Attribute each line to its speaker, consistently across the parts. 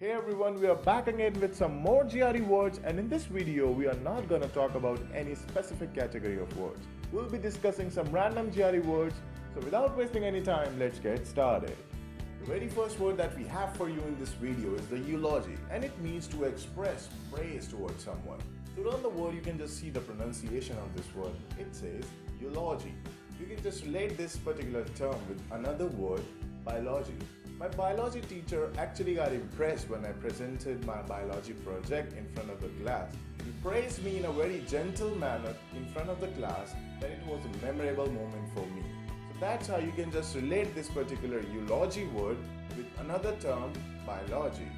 Speaker 1: Hey everyone, we are back again with some more GRE words, and in this video we are not going to talk about any specific category of words. We'll be discussing some random GRE words, so without wasting any time, let's get started. The very first word that we have for you in this video is the eulogy, and it means to express praise towards someone. To learn the word, you can just see the pronunciation of this word. It says eulogy. You can just relate this particular term with another word, biology. My biology teacher actually got impressed when I presented my biology project in front of the class. He praised me in a very gentle manner in front of the class that it was a memorable moment for me. So that's how you can just relate this particular eulogy word with another term, biology.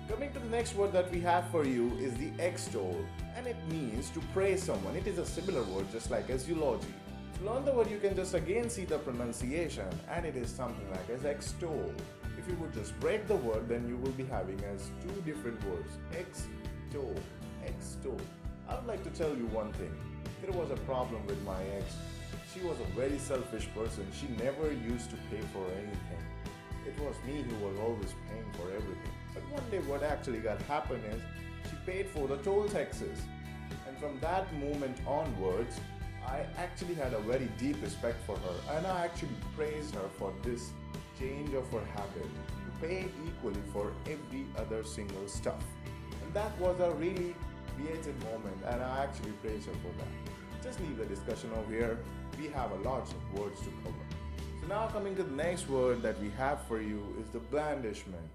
Speaker 1: Coming to the next word that we have for you is the extol, and it means to praise someone. It is a similar word just like as eulogy. To learn the word, you can just again see the pronunciation, and it is something like as extol. If you would just break the word, then you will be having as two different words, extol, extol. I would like to tell you one thing. There was a problem with my ex. She was a very selfish person. She never used to pay for anything. It was me who was always paying for everything. But one day what actually got happened is she paid for the toll taxes. And from that moment onwards, I actually had a very deep respect for her, and I actually praised her for this change of her habit to pay equally for every other single stuff. And that was a really creative moment, and I actually praised her for that. Just leave the discussion over here. We have a lot of words to cover. So now coming to the next word that we have for you is the blandishment.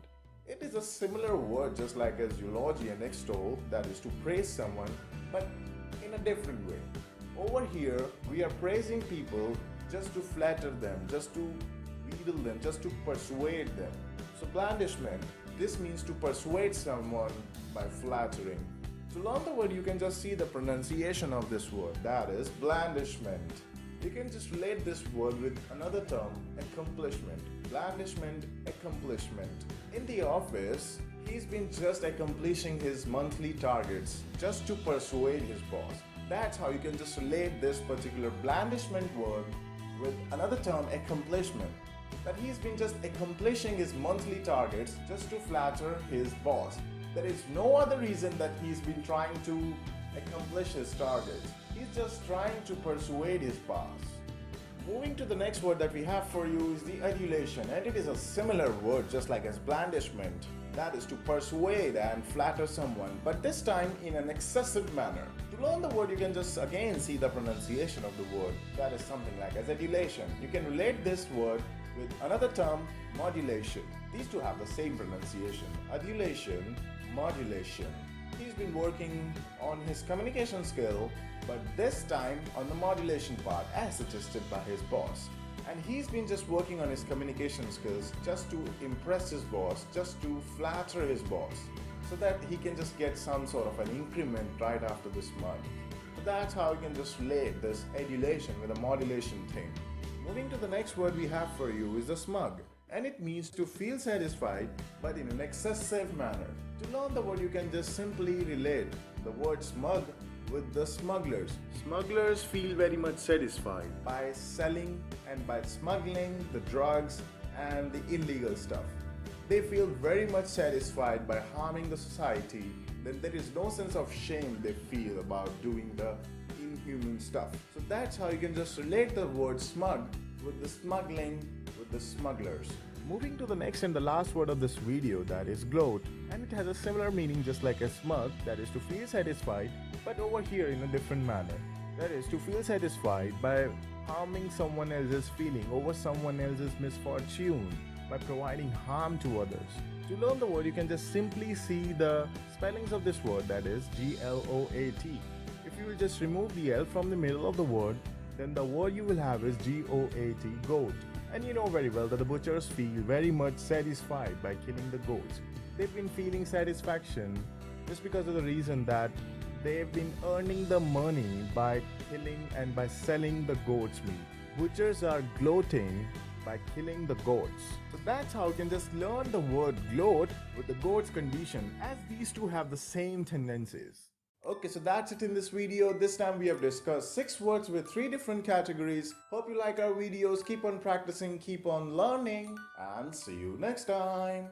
Speaker 1: It is a similar word just like as eulogy and extol, that is to praise someone, but in a different way. Over here, we are praising people just to flatter them, just to wheedle them, just to persuade them. So blandishment, this means to persuade someone by flattering. To learn the word, you can just see the pronunciation of this word, that is blandishment. You can just relate this word with another term, accomplishment. Blandishment, accomplishment. In the office, he's been just accomplishing his monthly targets just to persuade his boss. That's how you can just relate this particular blandishment word with another term, accomplishment. That he's been just accomplishing his monthly targets just to flatter his boss. There is no other reason that he's been trying to accomplish his targets. He's just trying to persuade his boss. Moving to the next word that we have for you is the adulation, and it is a similar word just like as blandishment. That is to persuade and flatter someone, but this time in an excessive manner. To learn the word, you can just again see the pronunciation of the word. That is something like as adulation. You can relate this word with another term, modulation. These two have the same pronunciation. Adulation, modulation. He's been working on his communication skill, but this time on the modulation part as suggested by his boss. And he's been just working on his communication skills just to impress his boss, just to flatter his boss, so that he can just get some sort of an increment right after this month. So that's how you can just relate this adulation with a modulation thing. Moving to the next word we have for you is the smug, and it means to feel satisfied but in an excessive manner. To learn the word, you can just simply relate the word smug with the smugglers. Smugglers feel very much satisfied by selling and by smuggling the drugs and the illegal stuff. They feel very much satisfied by harming the society. Then there is no sense of shame they feel about doing the inhuman stuff. So that's how you can just relate the word smug with the smuggling, with the smugglers. Moving to the next and the last word of this video, that is gloat, and it has a similar meaning just like a smug, that is to feel satisfied, but over here in a different manner. That is to feel satisfied by harming someone else's feeling over someone else's misfortune, by providing harm to others. To learn the word, you can just simply see the spellings of this word, that is G-L-O-A-T. If you will just remove the L from the middle of the word, then the word you will have is G-O-A-T, goat. And you know very well that the butchers feel very much satisfied by killing the goats. They've been feeling satisfaction just because of the reason that they've been earning the money by killing and by selling the goat's meat. Butchers are gloating by killing the goats. So that's how you can just learn the word gloat with the goat's condition, as these two have the same tendencies. Okay, so that's it in this video. This time we have discussed 6 words with 3 different categories. Hope you like our videos. Keep on practicing, keep on learning, and see you next time.